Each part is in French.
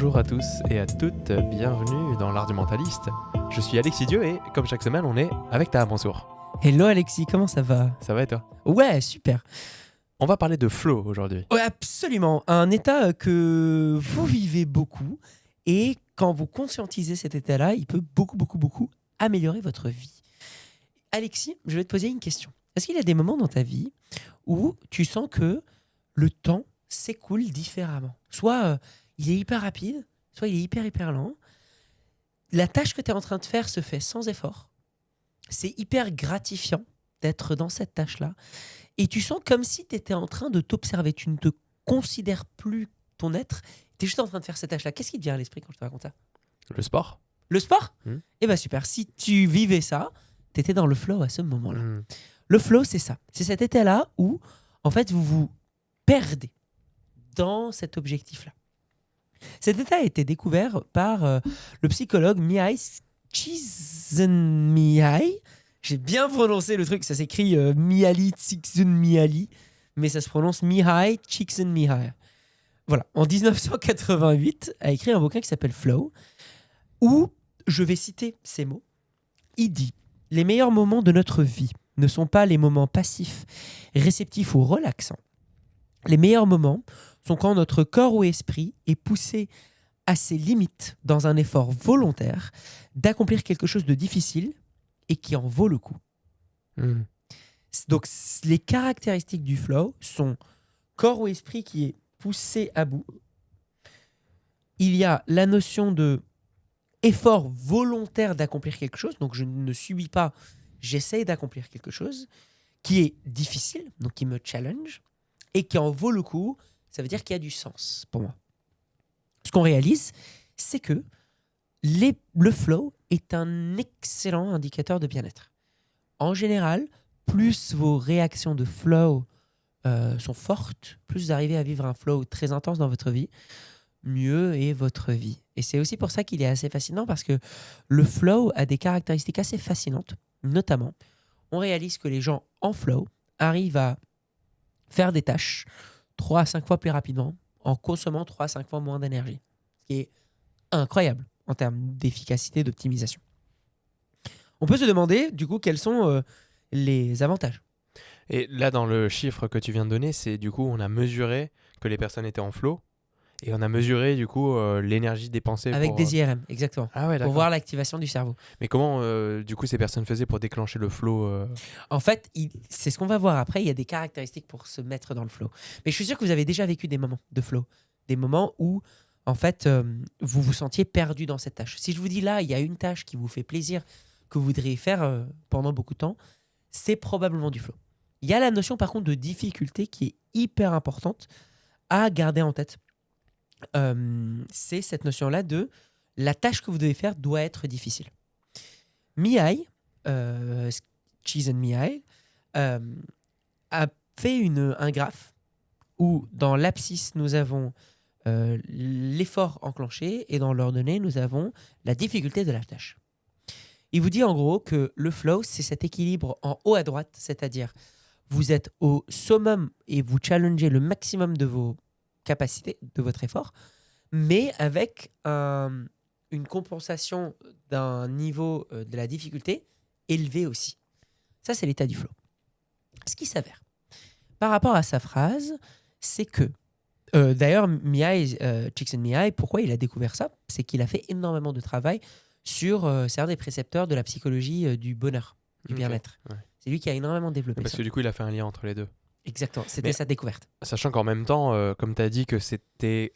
Bonjour à tous et à toutes, bienvenue dans l'Art du Mentaliste. Je suis Alexis Dieu et comme chaque semaine on est avec Taha Mansour. Hello Alexis, comment ça va? Ça va et toi? Ouais, super. On va parler de flow aujourd'hui. Ouais, absolument. Un état que vous vivez beaucoup et quand vous conscientisez cet état-là, il peut beaucoup améliorer votre vie. Alexis, je vais te poser une question. Est-ce qu'il y a des moments dans ta vie où tu sens que le temps s'écoule différemment? Soit il est hyper rapide, soit il est hyper lent. La tâche que tu es en train de faire se fait sans effort. C'est hyper gratifiant d'être dans cette tâche-là. Et tu sens comme si tu étais en train de t'observer. Tu ne te considères plus ton être. Tu es juste en train de faire cette tâche-là. Qu'est-ce qui te vient à l'esprit quand je te raconte ça? Le sport? Le sport? Mmh. Eh bien super. Si tu vivais ça, tu étais dans le flow à ce moment-là. Mmh. Le flow, c'est ça. C'est cet état-là où, en fait, vous vous perdez dans cet objectif-là. Cet état a été découvert par le psychologue Mihai Csikszentmihalyi. J'ai bien prononcé le truc, ça s'écrit Mihaly Csikszentmihalyi, mais ça se prononce Mihai Csikszentmihalyi. Voilà, en 1988, a écrit un bouquin qui s'appelle Flow, où, je vais citer ces mots, il dit « Les meilleurs moments de notre vie ne sont pas les moments passifs, réceptifs ou relaxants. Les meilleurs moments sont quand notre corps ou esprit est poussé à ses limites dans un effort volontaire d'accomplir quelque chose de difficile et qui en vaut le coup. » Mmh. Donc, les caractéristiques du flow sont corps ou esprit qui est poussé à bout. Il y a la notion de effort volontaire d'accomplir quelque chose. Donc, je ne subis pas, j'essaye d'accomplir quelque chose qui est difficile, donc qui me challenge et qui en vaut le coup. Ça veut dire qu'il y a du sens pour moi. Ce qu'on réalise, c'est que le flow est un excellent indicateur de bien-être. En général, plus vos réactions de flow sont fortes, plus vous arrivez à vivre un flow très intense dans votre vie, mieux est votre vie. Et c'est aussi pour ça qu'il est assez fascinant, parce que le flow a des caractéristiques assez fascinantes. Notamment, on réalise que les gens en flow arrivent à faire des tâches 3 à 5 fois plus rapidement en consommant 3 à 5 fois moins d'énergie. Ce qui est incroyable en termes d'efficacité, d'optimisation. On peut se demander, du coup, quels sont les avantages. Et là dans le chiffre que tu viens de donner, c'est du coup on a mesuré que les personnes étaient en flow et on a mesuré du coup l'énergie dépensée Avec pour... des IRM, exactement. Ah ouais, Pour d'accord. voir l'activation du cerveau. Mais comment du coup ces personnes faisaient pour déclencher le flow En fait, c'est ce qu'on va voir après. Il y a des caractéristiques pour se mettre dans le flow. Mais je suis sûr que vous avez déjà vécu des moments de flow. Des moments où, en fait, vous vous sentiez perdu dans cette tâche. Si je vous dis là, il y a une tâche qui vous fait plaisir, que vous voudriez faire pendant beaucoup de temps, c'est probablement du flow. Il y a la notion, par contre, de difficulté qui est hyper importante à garder en tête. C'est cette notion-là de la tâche que vous devez faire doit être difficile. Mihai Csikszentmihalyi a fait un graphe où dans l'abscisse nous avons l'effort enclenché et dans l'ordonnée nous avons la difficulté de la tâche. Il vous dit en gros que le flow, c'est cet équilibre en haut à droite, c'est-à-dire vous êtes au summum et vous challengez le maximum de vos capacités, de votre effort, mais avec une compensation d'un niveau de la difficulté élevé aussi. Ça, c'est l'état du flow. Ce qui s'avère, par rapport à sa phrase, c'est que, d'ailleurs, Mihai Csikszentmihalyi, pourquoi il a découvert ça? C'est qu'il a fait énormément de travail sur, c'est un des précepteurs de la psychologie du bonheur, du bien-être. Ouais. C'est lui qui a énormément développé Parce ça. que du coup il a fait un lien entre les deux. Exactement, c'était Mais- sa découverte. Sachant qu'en même temps, comme tu as dit que c'était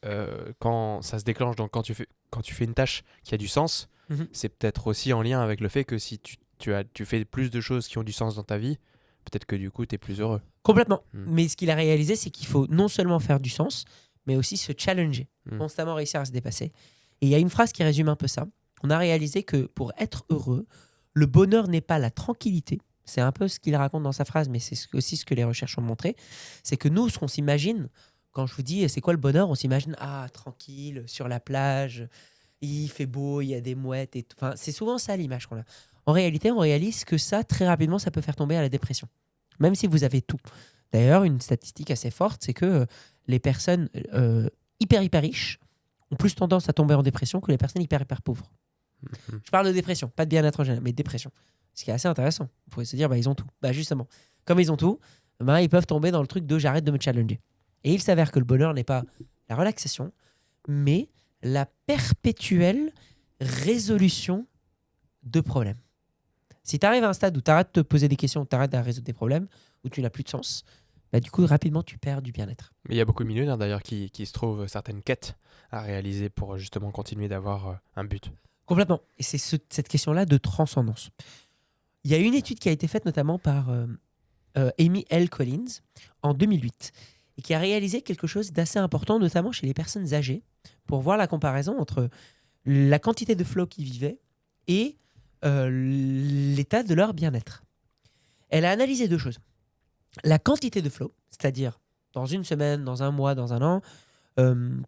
quand ça se déclenche, donc quand tu fais une tâche qui a du sens, Mhm. c'est peut-être aussi en lien avec le fait que si tu fais plus de choses qui ont du sens dans ta vie, peut-être que du coup tu es plus heureux. Complètement. Mm. Mais ce qu'il a réalisé, c'est qu'il faut non seulement faire du sens, mais aussi se challenger, constamment réussir à se dépasser. Et il y a une phrase qui résume un peu ça. On a réalisé que pour être heureux, le bonheur n'est pas la tranquillité. C'est un peu ce qu'il raconte dans sa phrase, mais c'est aussi ce que les recherches ont montré. C'est que nous, ce qu'on s'imagine, quand je vous dis c'est quoi le bonheur, on s'imagine tranquille, sur la plage, il fait beau, il y a des mouettes et tout. Enfin, c'est souvent ça l'image qu'on a. En réalité, on réalise que ça, très rapidement, ça peut faire tomber à la dépression. Même si vous avez tout. D'ailleurs, une statistique assez forte, c'est que les personnes hyper riches ont plus tendance à tomber en dépression que les personnes hyper pauvres. Mhm. Je parle de dépression, pas de bien-être en général, mais de dépression. Ce qui est assez intéressant. Vous pouvez se dire, ils ont tout. Justement, comme ils ont tout, ils peuvent tomber dans le truc de j'arrête de me challenger. Et il s'avère que le bonheur n'est pas la relaxation, mais la perpétuelle résolution de problèmes. Si tu arrives à un stade où tu arrêtes de te poser des questions, tu arrêtes de résoudre des problèmes, où tu n'as plus de sens, du coup, rapidement, tu perds du bien-être. Mais il y a beaucoup de millionnaires d'ailleurs qui se trouvent certaines quêtes à réaliser pour justement continuer d'avoir un but. Complètement. Et c'est cette question-là de transcendance. Il y a une étude qui a été faite notamment par Amy L. Collins en 2008 et qui a réalisé quelque chose d'assez important, notamment chez les personnes âgées, pour voir la comparaison entre la quantité de flow qu'ils vivaient et l'état de leur bien-être. Elle a analysé deux choses. La quantité de flow, c'est-à-dire dans une semaine, dans un mois, dans un an,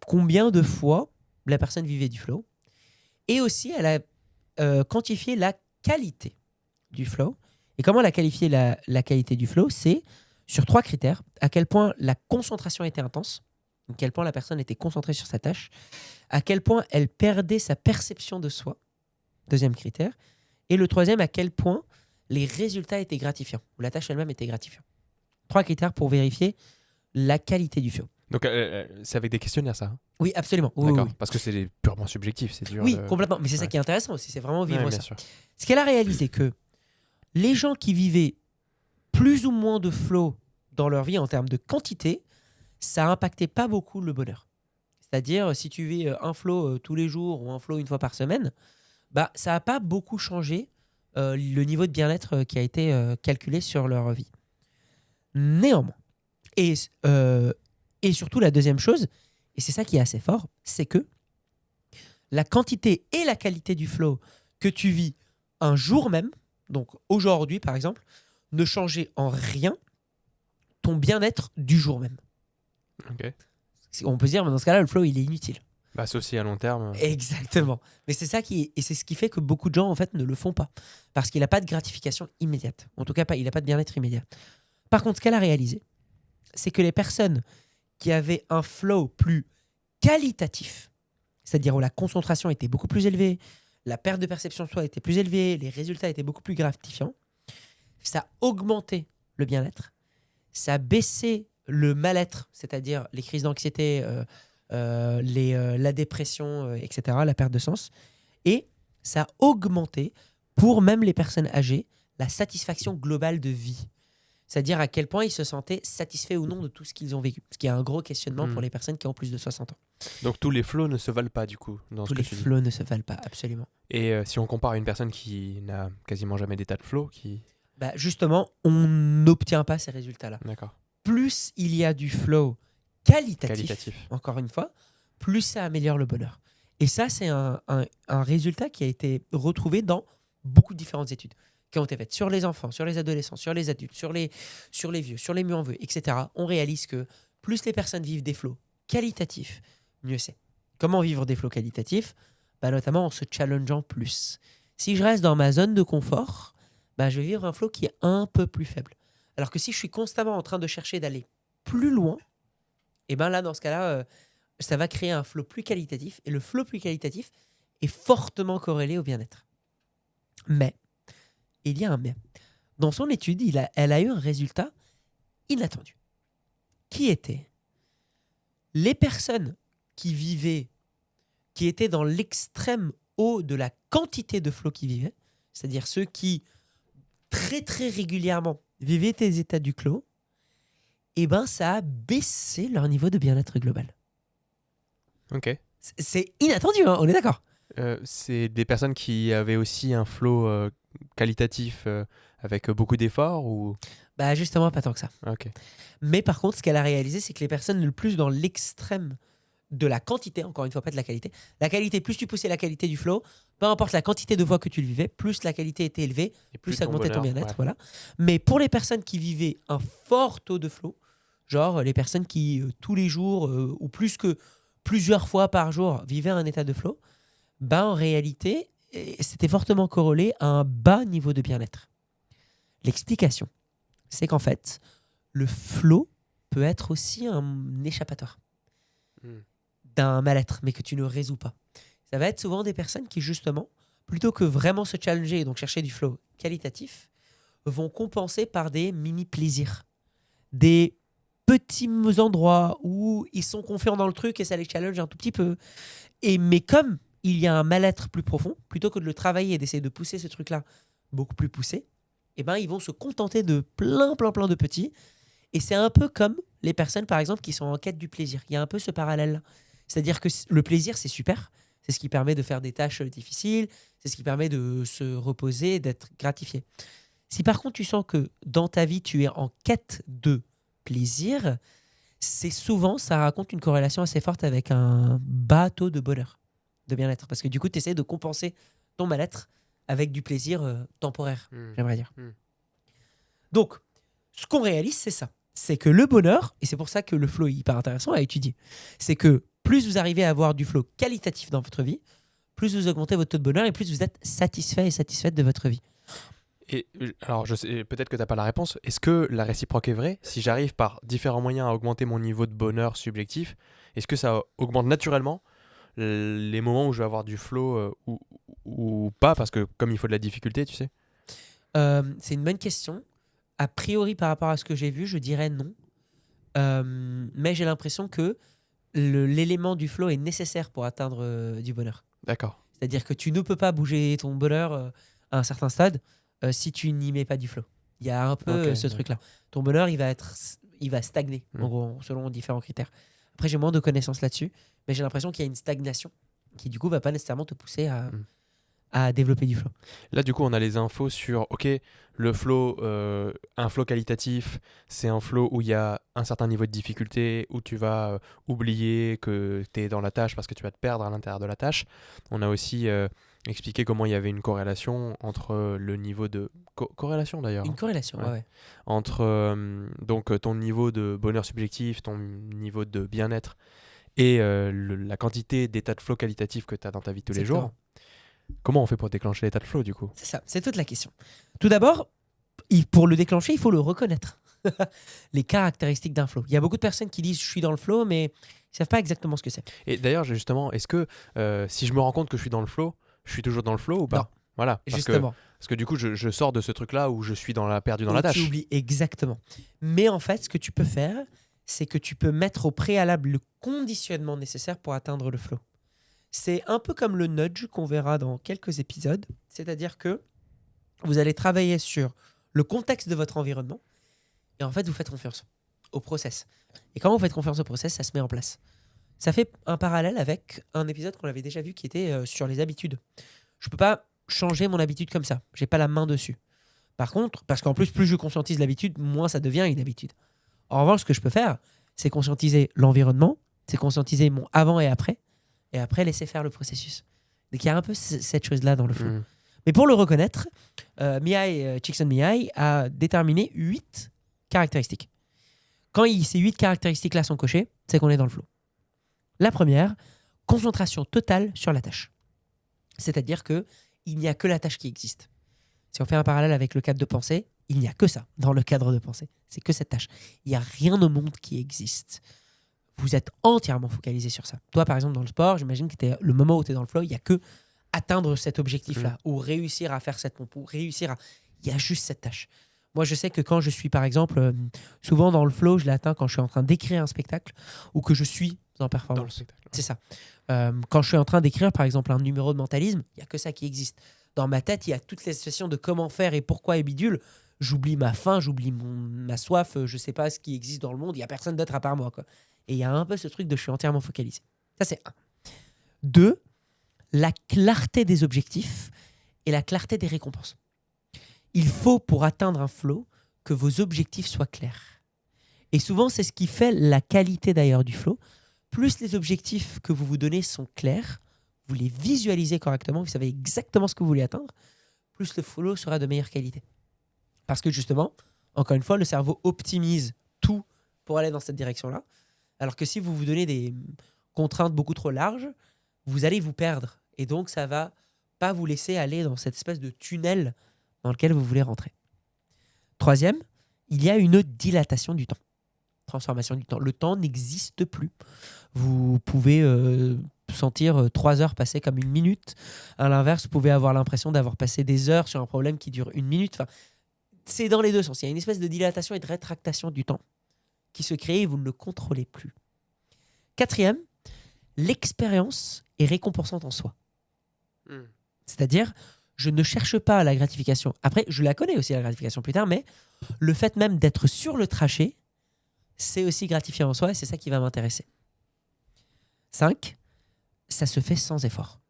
combien de fois la personne vivait du flow. Et aussi, elle a quantifié la qualité du flow. Et comment la qualifier la qualité du flow? C'est sur 3 critères. À quel point la concentration était intense, à quel point la personne était concentrée sur sa tâche, à quel point elle perdait sa perception de soi, deuxième critère. Et le troisième, à quel point les résultats étaient gratifiants, ou la tâche elle-même était gratifiante. 3 critères pour vérifier la qualité du flow. Donc c'est avec des questionnaires ça, hein? Oui, absolument. Oui, D'accord, oui. parce que c'est purement subjectif, c'est dur. Oui, complètement. Mais c'est ça Ouais. qui est intéressant aussi, c'est vraiment vivre Ouais, ça. bien sûr. Ce qu'elle a réalisé, que les gens qui vivaient plus ou moins de flow dans leur vie en termes de quantité, ça impactait pas beaucoup le bonheur. C'est-à-dire, si tu vis un flow tous les jours ou un flow une fois par semaine, ça n'a pas beaucoup changé le niveau de bien-être qui a été calculé sur leur vie. Néanmoins, et surtout la deuxième chose, et c'est ça qui est assez fort, c'est que la quantité et la qualité du flow que tu vis un jour même, donc aujourd'hui par exemple, ne changeait en rien ton bien-être du jour même. Ok. On peut se dire, mais dans ce cas-là, le flow, il est inutile. Associé à long terme. Exactement. Mais c'est ça et c'est ce qui fait que beaucoup de gens en fait ne le font pas, parce qu'il n'a pas de gratification immédiate. En tout cas, il n'a pas de bien-être immédiat. Par contre, ce qu'elle a réalisé, c'est que les personnes qui avaient un flow plus qualitatif, c'est-à-dire où la concentration était beaucoup plus élevée, la perte de perception de soi était plus élevée, les résultats étaient beaucoup plus gratifiants, ça augmentait le bien-être, ça baissait le mal-être, c'est-à-dire les crises d'anxiété, la dépression, etc., la perte de sens, et ça augmentait, pour même les personnes âgées, la satisfaction globale de vie. C'est-à-dire à quel point ils se sentaient satisfaits ou non de tout ce qu'ils ont vécu. Ce qui est un gros questionnement pour les personnes qui ont plus de 60 ans. Donc tous les flows ne se valent pas du coup dans Tous ce que les tu dis. flows ne se valent pas, absolument. Et si on compare à une personne qui n'a quasiment jamais d'état de flow, Justement, on n'obtient pas ces résultats-là. D'accord. Plus il y a du flow qualitatif, encore une fois, plus ça améliore le bonheur. Et ça, c'est un résultat qui a été retrouvé dans beaucoup de différentes études qui ont été faites sur les enfants, sur les adolescents, sur les adultes, sur les vieux, sur les mieux en vieux, etc. On réalise que plus les personnes vivent des flows qualitatifs, mieux c'est. Comment vivre des flows qualitatifs? Notamment en se challengeant plus. Si je reste dans ma zone de confort, je vais vivre un flow qui est un peu plus faible. Alors que si je suis constamment en train de chercher d'aller plus loin, et là, dans ce cas-là, ça va créer un flow plus qualitatif. Et le flow plus qualitatif est fortement corrélé au bien-être. Mais, il y a un mais. Dans son étude, elle a eu un résultat inattendu. Qui était les personnes qui étaient dans l'extrême haut de la quantité de flow qu'ils vivaient, c'est-à-dire ceux qui, très très régulièrement, vivaient des états du flow, ça a baissé leur niveau de bien-être global. Ok. C'est inattendu, hein, on est d'accord. C'est des personnes qui avaient aussi un flow qualitatif avec beaucoup d'efforts ou... Justement, pas tant que ça. Ok. Mais par contre, ce qu'elle a réalisé, c'est que les personnes le plus dans l'extrême de la quantité, encore une fois, pas de la qualité, plus tu poussais la qualité du flow, peu importe la quantité de fois que tu le vivais, plus la qualité était élevée, Et plus ça augmentait ton bien-être. Ouais. Voilà. Mais pour les personnes qui vivaient un fort taux de flow, genre les personnes qui, tous les jours, ou plus que plusieurs fois par jour, vivaient un état de flow, en réalité, c'était fortement corrélé à un bas niveau de bien-être. L'explication, c'est qu'en fait, le flow peut être aussi un échappatoire. d'un mal-être, mais que tu ne résous pas. Ça va être souvent des personnes qui, justement, plutôt que vraiment se challenger et donc chercher du flow qualitatif, vont compenser par des mini-plaisirs. Des petits endroits où ils sont confiants dans le truc et ça les challenge un tout petit peu. Mais comme il y a un mal-être plus profond, plutôt que de le travailler et d'essayer de pousser ce truc-là beaucoup plus poussé, eh ben, ils vont se contenter de plein de petits. Et c'est un peu comme les personnes, par exemple, qui sont en quête du plaisir. Il y a un peu ce parallèle-là. C'est-à-dire que le plaisir, c'est super. C'est ce qui permet de faire des tâches difficiles. C'est ce qui permet de se reposer, d'être gratifié. Si par contre, tu sens que dans ta vie, tu es en quête de plaisir, c'est souvent, ça raconte une corrélation assez forte avec un bas taux de bonheur, de bien-être. Parce que du coup, tu essaies de compenser ton mal-être avec du plaisir temporaire, j'aimerais dire. Donc, ce qu'on réalise, c'est ça. C'est que le bonheur, et c'est pour ça que le flow est hyper intéressant à étudier, c'est que plus vous arrivez à avoir du flow qualitatif dans votre vie, plus vous augmentez votre taux de bonheur et plus vous êtes satisfait et satisfaite de votre vie. Et alors, je sais, peut-être que tu n'as pas la réponse. Est-ce que la réciproque est vraie? Si j'arrive par différents moyens à augmenter mon niveau de bonheur subjectif, est-ce que ça augmente naturellement les moments où je vais avoir du flow ou pas? Parce que comme il faut de la difficulté, tu sais. C'est une bonne question. A priori, par rapport à ce que j'ai vu, je dirais non. Mais j'ai l'impression que l'élément du flow est nécessaire pour atteindre du bonheur. D'accord. C'est-à-dire que tu ne peux pas bouger ton bonheur à un certain stade si tu n'y mets pas du flow. Il y a un peu ce truc-là. Ton bonheur, il va stagner, en gros, selon différents critères. Après, j'ai moins de connaissances là-dessus, mais j'ai l'impression qu'il y a une stagnation qui, du coup, va pas nécessairement te pousser à développer du flow. Là, du coup, on a les infos sur, ok, le flow, un flow qualitatif, c'est un flow où il y a un certain niveau de difficulté, où tu vas oublier que tu es dans la tâche parce que tu vas te perdre à l'intérieur de la tâche. On a aussi expliqué comment il y avait une corrélation entre le niveau de... corrélation d'ailleurs. Une corrélation, ouais. Entre donc, ton niveau de bonheur subjectif, ton niveau de bien-être et la quantité d'état de flow qualitatif que tu as dans ta vie tous les jours. Comment on fait pour déclencher l'état de flow, du coup? C'est ça, c'est toute la question. Tout d'abord, pour le déclencher, il faut le reconnaître. Les caractéristiques d'un flow. Il y a beaucoup de personnes qui disent « je suis dans le flow », mais ils ne savent pas exactement ce que c'est. Et d'ailleurs, justement, est-ce que si je me rends compte que je suis dans le flow, je suis toujours dans le flow ou pas? Non. Voilà, Justement. parce que du coup, je sors de ce truc-là où je suis perdu dans la tâche. Tu oublies, exactement. Mais en fait, ce que tu peux faire, c'est que tu peux mettre au préalable le conditionnement nécessaire pour atteindre le flow. C'est un peu comme le nudge qu'on verra dans quelques épisodes. C'est-à-dire que vous allez travailler sur le contexte de votre environnement et en fait, vous faites confiance au process. Et quand vous faites confiance au process, ça se met en place. Ça fait un parallèle avec un épisode qu'on avait déjà vu qui était sur les habitudes. Je ne peux pas changer mon habitude comme ça. Je n'ai pas la main dessus. Par contre, parce qu'en plus je conscientise l'habitude, moins ça devient une habitude. En revanche, ce que je peux faire, c'est conscientiser l'environnement, c'est conscientiser mon avant et après laisser faire le processus. Donc il y a un peu cette chose-là dans le flow. Mais pour le reconnaître, Csikszentmihalyi a déterminé 8 caractéristiques. Quand ces 8 caractéristiques-là sont cochées, c'est qu'on est dans le flow. La première, concentration totale sur la tâche. C'est-à-dire qu'il n'y a que la tâche qui existe. Si on fait un parallèle avec le cadre de pensée, il n'y a que ça dans le cadre de pensée. C'est que cette tâche. Il n'y a rien au monde qui existe. Vous êtes entièrement focalisé sur ça. Toi, par exemple, dans le sport, j'imagine que le moment où tu es dans le flow, il n'y a que atteindre cet objectif-là, ou réussir à faire cette pompe, ou réussir à... Il y a juste cette tâche. Moi, je sais que quand je suis, par exemple, souvent dans le flow, je l'atteins quand je suis en train d'écrire un spectacle, ou que je suis en performance. C'est ça. Quand je suis en train d'écrire, par exemple, un numéro de mentalisme, il n'y a que ça qui existe. Dans ma tête, il y a toutes les situations de comment faire et pourquoi et bidule. J'oublie ma faim, j'oublie ma soif, je ne sais pas ce qui existe dans le monde, il n'y a personne d'autre à part moi, quoi. Et il y a un peu ce truc de je suis entièrement focalisé. Ça, c'est 1. 2, la clarté des objectifs et la clarté des récompenses. Il faut, pour atteindre un flow, que vos objectifs soient clairs. Et souvent, c'est ce qui fait la qualité d'ailleurs du flow. Plus les objectifs que vous vous donnez sont clairs, vous les visualisez correctement, vous savez exactement ce que vous voulez atteindre, plus le flow sera de meilleure qualité. Parce que justement, encore une fois, le cerveau optimise tout pour aller dans cette direction-là. Alors que si vous vous donnez des contraintes beaucoup trop larges, vous allez vous perdre. Et donc, ça va pas vous laisser aller dans cette espèce de tunnel dans lequel vous voulez rentrer. 3e, il y a une dilatation du temps. transformation du temps. Le temps n'existe plus. Vous pouvez sentir 3 heures passer comme une minute. À l'inverse, vous pouvez avoir l'impression d'avoir passé des heures sur un problème qui dure une minute. Enfin, c'est dans les deux sens. Il y a une espèce de dilatation et de rétractation du temps qui se crée et vous ne le contrôlez plus. 4e, l'expérience est récompensante en soi. C'est-à-dire, je ne cherche pas la gratification. Après, je la connais aussi, la gratification plus tard, mais le fait même d'être sur le tracé, c'est aussi gratifiant en soi et c'est ça qui va m'intéresser. 5, ça se fait sans effort.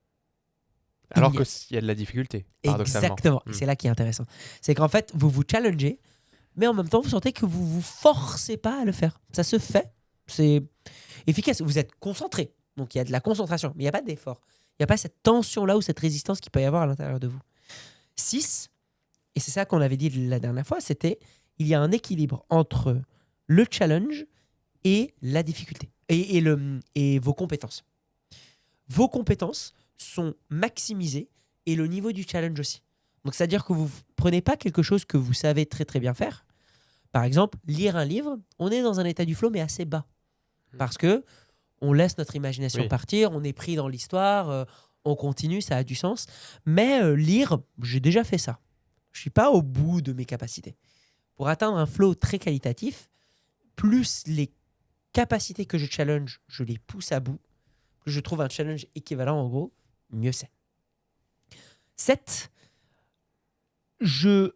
Alors qu'il y a de la difficulté, paradoxalement. Exactement. C'est là qui est intéressant. C'est qu'en fait, vous vous challengez, mais en même temps, vous sentez que vous vous forcez pas à le faire. Ça se fait. C'est efficace. Vous êtes concentré. Donc, il y a de la concentration, mais il n'y a pas d'effort. Il n'y a pas cette tension-là ou cette résistance qu'il peut y avoir à l'intérieur de vous. 6, et c'est ça qu'on avait dit la dernière fois, c'était il y a un équilibre entre le challenge et la difficulté. Et vos compétences. Vos compétences sont maximisées et le niveau du challenge aussi. Donc, c'est-à-dire que vous ne prenez pas quelque chose que vous savez très très bien faire. Par exemple, lire un livre, on est dans un état du flow mais assez bas. Parce que on laisse notre imagination partir, on est pris dans l'histoire, on continue, ça a du sens. Mais lire, j'ai déjà fait ça. Je ne suis pas au bout de mes capacités. Pour atteindre un flow très qualitatif, plus les capacités que je challenge, je les pousse à bout, plus je trouve un challenge équivalent, en gros, mieux c'est. 7, je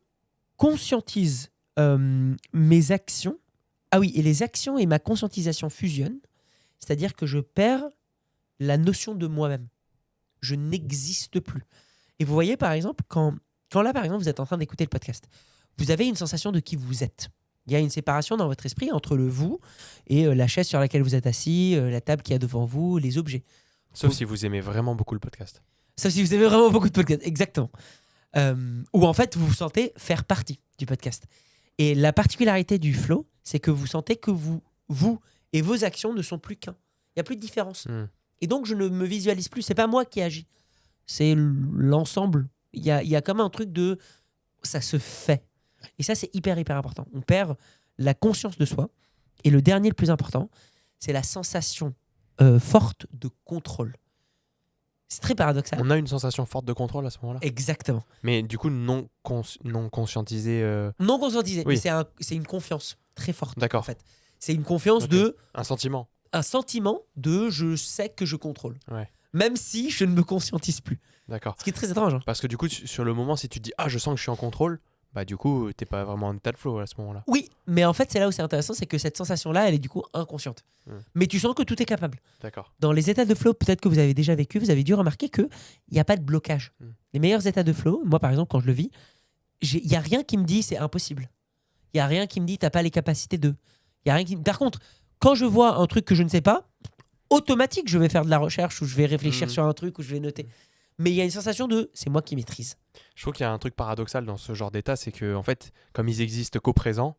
conscientise mes actions. Ah oui, et les actions et ma conscientisation fusionnent, c'est-à-dire que je perds la notion de moi-même. Je n'existe plus. Et vous voyez, par exemple, quand là, par exemple, vous êtes en train d'écouter le podcast, vous avez une sensation de qui vous êtes. Il y a une séparation dans votre esprit entre le vous et la chaise sur laquelle vous êtes assis, la table qu'il y a devant vous, les objets. Sauf si vous aimez vraiment beaucoup le podcast. Sauf si vous aimez vraiment beaucoup de podcasts, exactement. Ou en fait, vous vous sentez faire partie du podcast. Et la particularité du flow, c'est que vous sentez que vous et vos actions ne sont plus qu'un. Il n'y a plus de différence. Et donc, je ne me visualise plus. C'est pas moi qui agis. C'est l'ensemble. Il y a comme un truc de... Ça se fait. Et ça, c'est hyper, hyper important. On perd la conscience de soi. Et le dernier, le plus important, c'est la sensation forte de contrôle. C'est très paradoxal. On a une sensation forte de contrôle à ce moment-là. Exactement. Mais du coup, non conscientisée. Non conscientisée, oui. Mais c'est une confiance très forte. D'accord. En fait. C'est une confiance de... Un sentiment. Un sentiment de je sais que je contrôle. Ouais. Même si je ne me conscientise plus. D'accord. Ce qui est très étrange. Hein. Parce que du coup, sur le moment, si tu te dis « Ah, je sens que je suis en contrôle », bah du coup, t'es pas vraiment en état de flow à ce moment-là. Oui, mais en fait, c'est là où c'est intéressant, c'est que cette sensation-là, elle est du coup inconsciente. Mais tu sens que tout est capable. D'accord. Dans les états de flow, peut-être que vous avez déjà vécu, vous avez dû remarquer qu'il n'y a pas de blocage. Les meilleurs états de flow, moi par exemple, quand je le vis, il n'y a rien qui me dit c'est impossible. Il n'y a rien qui me dit t'as pas les capacités de. Y a rien qui... Par contre, quand je vois un truc que je ne sais pas, automatique, je vais faire de la recherche ou je vais réfléchir sur un truc ou je vais noter. Mais il y a une sensation de c'est moi qui maîtrise. Je trouve qu'il y a un truc paradoxal dans ce genre d'état, c'est que en fait, comme ils existent qu'au présent,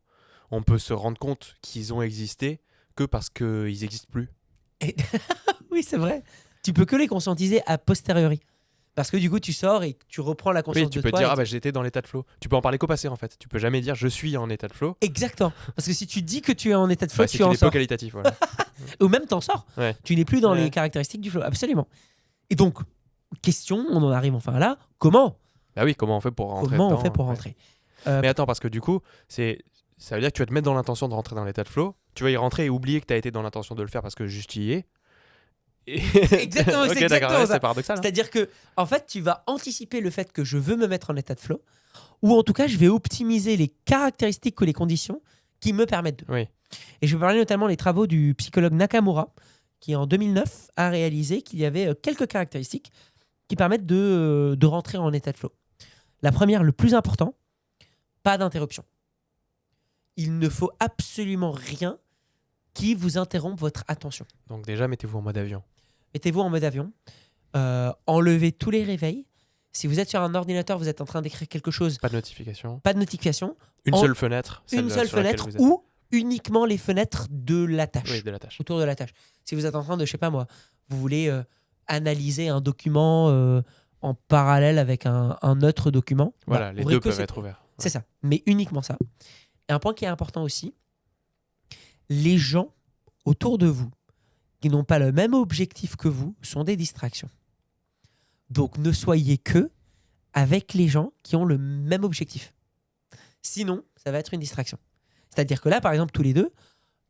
on peut se rendre compte qu'ils ont existé que parce qu'ils n'existent plus. Et... oui, c'est vrai. Tu peux que les conscientiser a posteriori. Parce que du coup, tu sors et tu reprends la conscience de toi. Oui, tu peux dire, j'étais dans l'état de flow. Tu peux en parler qu'au passé, en fait. Tu peux jamais dire, je suis en état de flow. Exactement. Parce que si tu dis que tu es en état de flow, tu en sors. peu qualitatif, voilà. Ou même t'en sors. Ouais. Tu n'es plus dans les caractéristiques du flow. Absolument. Et donc, question, on en arrive enfin là. Comment ? Bah oui, comment on fait pour rentrer Comment dedans, on fait pour rentrer Mais attends, parce que du coup, ça veut dire que tu vas te mettre dans l'intention de rentrer dans l'état de flow. Tu vas y rentrer et oublier que tu as été dans l'intention de le faire parce que juste y es. Exactement, okay, c'est exactement ça. C'est paradoxal. C'est-à-dire que, en fait, tu vas anticiper le fait que je veux me mettre en état de flow, ou en tout cas, je vais optimiser les caractéristiques ou les conditions qui me permettent de. Oui. Et je vais parler notamment des travaux du psychologue Nakamura, qui en 2009 a réalisé qu'il y avait quelques caractéristiques qui permettent de rentrer en état de flow. La première, le plus important, pas d'interruption. Il ne faut absolument rien qui vous interrompe votre attention. Donc déjà, mettez-vous en mode avion. Mettez-vous en mode avion. Enlevez tous les réveils. Si vous êtes sur un ordinateur, vous êtes en train d'écrire quelque chose. Pas de notification. Pas de notification. Une seule fenêtre. Une seule fenêtre ou uniquement les fenêtres de la tâche. Oui, de la tâche. Autour de la tâche. Si vous êtes en train de, je sais pas moi, vous voulez analyser un document en parallèle avec un autre document. Voilà, les deux peuvent être ouverts. Ouais. C'est ça. Mais uniquement ça. Et un point qui est important aussi, les gens autour de vous qui n'ont pas le même objectif que vous sont des distractions. Donc ne soyez que avec les gens qui ont le même objectif. Sinon, ça va être une distraction. C'est-à-dire que là, par exemple, tous les deux,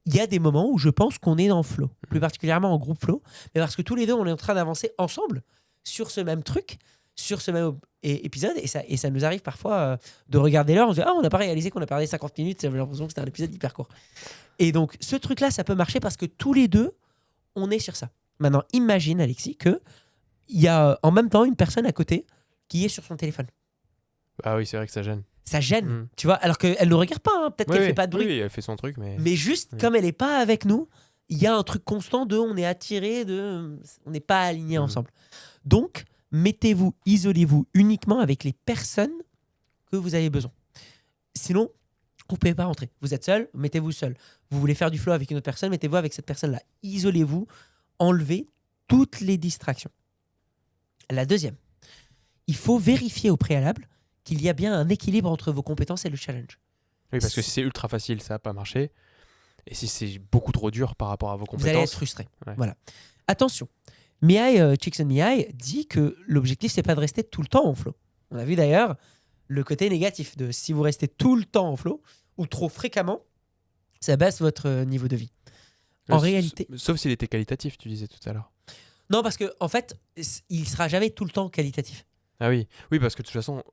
il y a des moments où je pense qu'on est dans le flow, plus particulièrement en groupe flow, mais parce que tous les deux, on est en train d'avancer ensemble sur ce même truc, sur ce même épisode, et ça nous arrive parfois de regarder l'heure, on se dit « Ah, on n'a pas réalisé qu'on a parlé 50 minutes, j'ai l'impression que c'était un épisode hyper court. » Et donc, ce truc-là, ça peut marcher parce que tous les deux, on est sur ça. Maintenant, imagine, Alexis, qu'il y a en même temps une personne à côté qui est sur son téléphone. Ah oui, c'est vrai que ça gêne. Ça gêne, tu vois, alors qu'elle ne regarde pas, hein. Peut-être qu'elle fait pas de bruit. Oui, elle fait son truc, mais... Mais juste, comme elle n'est pas avec nous, il y a un truc constant de on est attiré, on n'est pas alignés ensemble. Donc, mettez-vous, isolez-vous uniquement avec les personnes que vous avez besoin. Sinon, vous ne pouvez pas rentrer. Vous êtes seul, mettez-vous seul. Vous voulez faire du flow avec une autre personne, mettez-vous avec cette personne-là. Isolez-vous, enlevez toutes les distractions. La deuxième, il faut vérifier au préalable qu'il y a bien un équilibre entre vos compétences et le challenge. Oui, parce que si c'est ultra facile, ça va pas marcher. Et si c'est beaucoup trop dur par rapport à vos compétences... Vous allez être frustré. Ouais. Voilà. Attention, Mihai Csikszentmihalyi dit que l'objectif, c'est pas de rester tout le temps en flow. On a vu d'ailleurs le côté négatif de si vous restez tout le temps en flow ou trop fréquemment, ça baisse votre niveau de vie. En réalité... Sauf s'il était qualitatif, tu disais tout à l'heure. Non, parce que en fait, il sera jamais tout le temps qualitatif. Ah oui, oui, parce que de toute façon,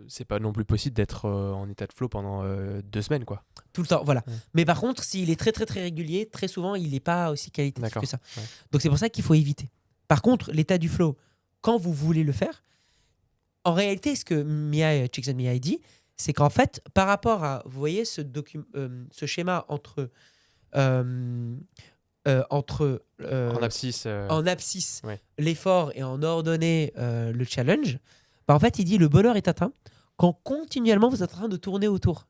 c'est pas non plus possible d'être en état de flow pendant 2 semaines, quoi. Tout le temps, voilà. Ouais. Mais par contre, s'il est très très très régulier, très souvent, il n'est pas aussi qualitatif D'accord. que ça. Ouais. Donc c'est pour ça qu'il faut éviter. Par contre, l'état du flow, quand vous voulez le faire, en réalité, ce que Mihai Csikszentmihalyi dit, c'est qu'en fait, par rapport à, vous voyez ce schéma entre En abscisse. Ouais. l'effort et en ordonnée le challenge, bah en fait, il dit le bonheur est atteint quand continuellement vous êtes en train de tourner autour.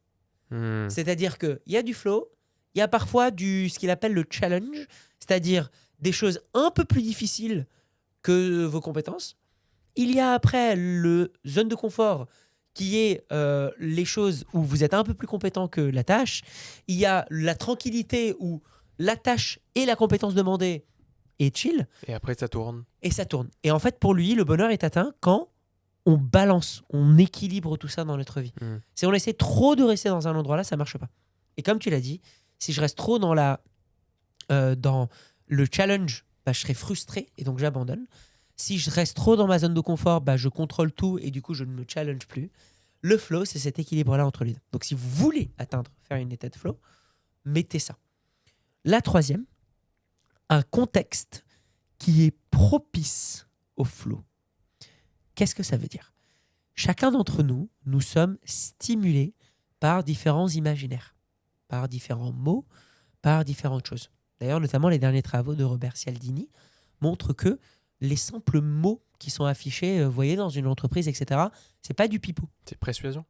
C'est-à-dire qu'il y a du flow, il y a parfois ce qu'il appelle le challenge, c'est-à-dire des choses un peu plus difficiles que vos compétences. Il y a après le zone de confort qui est les choses où vous êtes un peu plus compétent que la tâche. Il y a la tranquillité où la tâche et la compétence demandée est chill. Et après, ça tourne. Et ça tourne. Et en fait, pour lui, le bonheur est atteint quand on balance, on équilibre tout ça dans notre vie. Si on essaie trop de rester dans un endroit là, ça marche pas. Et comme tu l'as dit, si je reste trop dans le challenge, bah, je serai frustré et donc j'abandonne. Si je reste trop dans ma zone de confort, bah, je contrôle tout et du coup je ne me challenge plus. Le flow, c'est cet équilibre-là entre les deux. Donc si vous voulez faire une état de flow, mettez ça. La troisième, un contexte qui est propice au flow. Qu'est-ce que ça veut dire ? Chacun d'entre nous, nous sommes stimulés par différents imaginaires, par différents mots, par différentes choses. D'ailleurs, notamment les derniers travaux de Robert Cialdini montrent que les simples mots qui sont affichés, vous voyez, dans une entreprise, etc., c'est pas du pipeau. C'est persuasion ?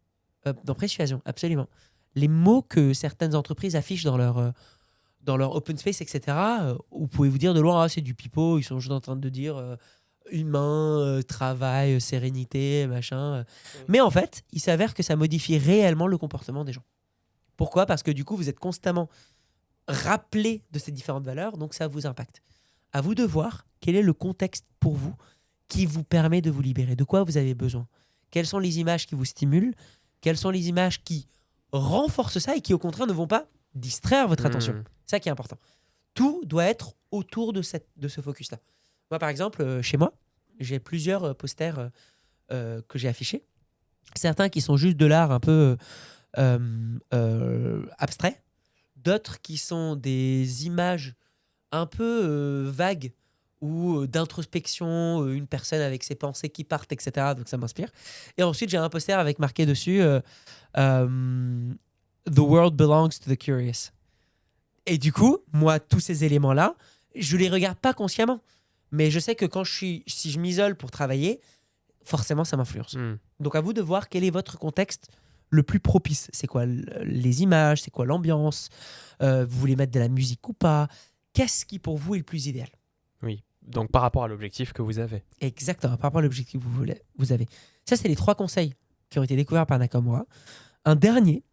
Dans persuasion, absolument. Les mots que certaines entreprises affichent dans leur open space, etc., vous pouvez vous dire de loin, ah, c'est du pipeau, ils sont juste en train de dire humain, travail, sérénité, machin. Mais en fait, il s'avère que ça modifie réellement le comportement des gens. Pourquoi ? Parce que du coup, vous êtes constamment rappelé de ces différentes valeurs, donc ça vous impacte. À vous de voir quel est le contexte pour vous qui vous permet de vous libérer. De quoi vous avez besoin ? Quelles sont les images qui vous stimulent ? Quelles sont les images qui renforcent ça et qui, au contraire, ne vont pas distraire votre attention ? C'est ça qui est important. Tout doit être autour de ce focus-là. Moi, par exemple, chez moi, j'ai plusieurs posters que j'ai affichés. Certains qui sont juste de l'art un peu abstrait. D'autres qui sont des images un peu vagues ou d'introspection, une personne avec ses pensées qui partent, etc. Donc ça m'inspire. Et ensuite, j'ai un poster avec marqué dessus The world belongs to the curious. Et du coup, moi, tous ces éléments-là, je les regarde pas consciemment. Mais je sais que si je m'isole pour travailler, forcément, ça m'influence. Donc, à vous de voir quel est votre contexte le plus propice. C'est quoi les images ? C'est quoi l'ambiance ? Vous voulez mettre de la musique ou pas ? Qu'est-ce qui, pour vous, est le plus idéal ? Oui. Donc, par rapport à l'objectif que vous avez. Exactement, par rapport à l'objectif que vous avez. Ça, c'est les 3 conseils qui ont été découverts par Nakamura. Un dernier,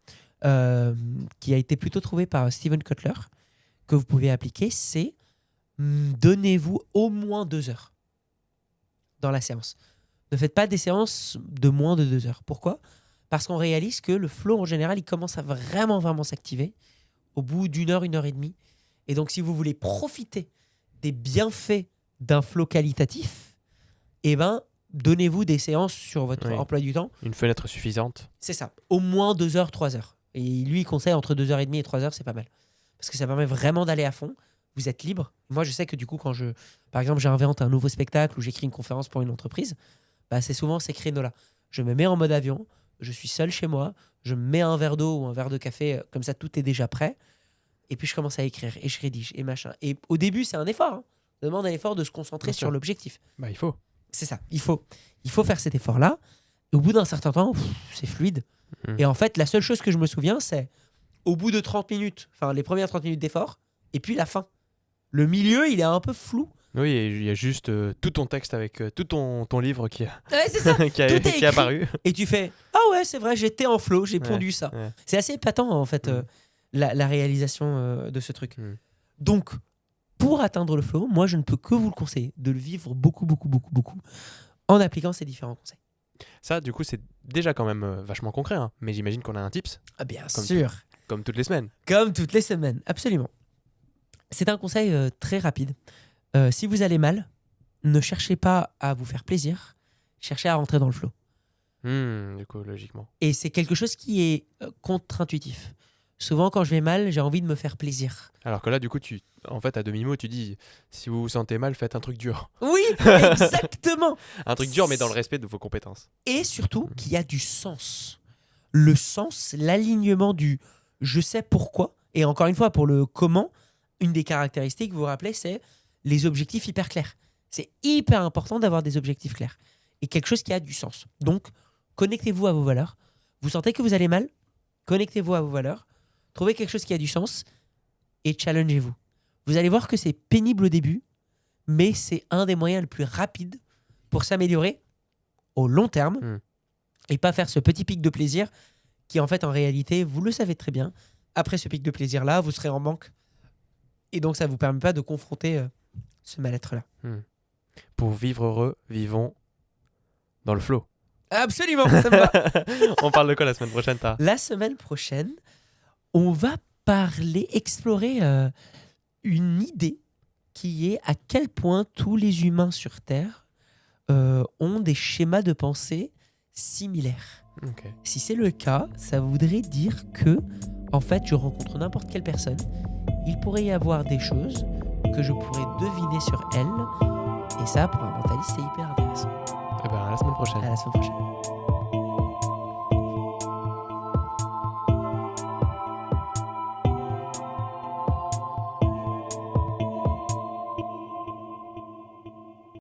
qui a été plutôt trouvé par Steven Kotler, que vous pouvez appliquer, c'est donnez-vous au moins 2 heures dans la séance. Ne faites pas des séances de moins de 2 heures. Pourquoi ? Parce qu'on réalise que le flow, en général, il commence à vraiment s'activer au bout d'1 heure, 1 heure et demie. Et donc, si vous voulez profiter des bienfaits d'un flow qualitatif, eh ben, donnez-vous des séances sur votre emploi du temps. Une fenêtre suffisante. C'est ça. Au moins 2 heures, 3 heures. Et lui, il conseille entre 2 heures et demie et 3 heures, c'est pas mal. Parce que ça permet vraiment d'aller à fond. Vous êtes libre. Moi, je sais que du coup, quand par exemple, j'invente un nouveau spectacle ou j'écris une conférence pour une entreprise, bah, c'est souvent ces créneaux-là. Je me mets en mode avion, je suis seul chez moi, je me mets un verre d'eau ou un verre de café, comme ça, tout est déjà prêt. Et puis, je commence à écrire et je rédige et machin. Et au début, c'est un effort. Ça demande un effort de se concentrer sur l'objectif. Bah, il faut. C'est ça. Il faut faire cet effort-là. Et au bout d'un certain temps, c'est fluide. Et en fait, la seule chose que je me souviens, c'est au bout de 30 minutes, enfin les premières 30 minutes d'effort, et puis la fin. Le milieu, il est un peu flou. Oui, il y a juste tout ton texte avec tout ton livre qui Ouais, c'est ça. qui est apparu. Et tu fais « Ah ouais, c'est vrai, j'étais en flow, j'ai pondu ça. Ouais. » C'est assez épatant, en fait, la réalisation de ce truc. Donc, pour atteindre le flow, moi, je ne peux que vous le conseiller de le vivre beaucoup en appliquant ces différents conseils. Ça, du coup, c'est déjà quand même vachement concret, hein. Mais j'imagine qu'on a un tips. Ah bien sûr. Comme toutes les semaines. Comme toutes les semaines, absolument. C'est un conseil très rapide. Si vous allez mal, ne cherchez pas à vous faire plaisir, cherchez à rentrer dans le flow. Du coup, logiquement. Et c'est quelque chose qui est contre-intuitif. Souvent, quand je vais mal, j'ai envie de me faire plaisir. Alors que là, du coup, en fait, à demi-mot, tu dis, si vous vous sentez mal, faites un truc dur. Oui, exactement. Un truc dur, mais dans le respect de vos compétences. Et surtout, qu'il y a du sens. Le sens, l'alignement du « je sais pourquoi ». Et encore une fois, pour le comment, une des caractéristiques, vous vous rappelez, c'est les objectifs hyper clairs. C'est hyper important d'avoir des objectifs clairs. Et quelque chose qui a du sens. Donc, connectez-vous à vos valeurs. Vous sentez que vous allez mal ? Connectez-vous à vos valeurs. Trouvez quelque chose qui a du sens et challengez-vous. Vous allez voir que c'est pénible au début, mais c'est un des moyens les plus rapides pour s'améliorer au long terme et pas faire ce petit pic de plaisir qui, en fait, en réalité, vous le savez très bien, après ce pic de plaisir-là, vous serez en manque. Et donc, ça ne vous permet pas de confronter ce mal-être-là. Pour vivre heureux, vivons dans le flow. Absolument, ça me va. On parle de quoi la semaine prochaine, Ta ? La semaine prochaine, on va explorer une idée qui est à quel point tous les humains sur Terre ont des schémas de pensée similaires. Okay. Si c'est le cas, ça voudrait dire que, en fait, je rencontre n'importe quelle personne, il pourrait y avoir des choses que je pourrais deviner sur elle, et ça, pour un mentaliste, c'est hyper intéressant. Eh ben, à la semaine prochaine. À la semaine prochaine.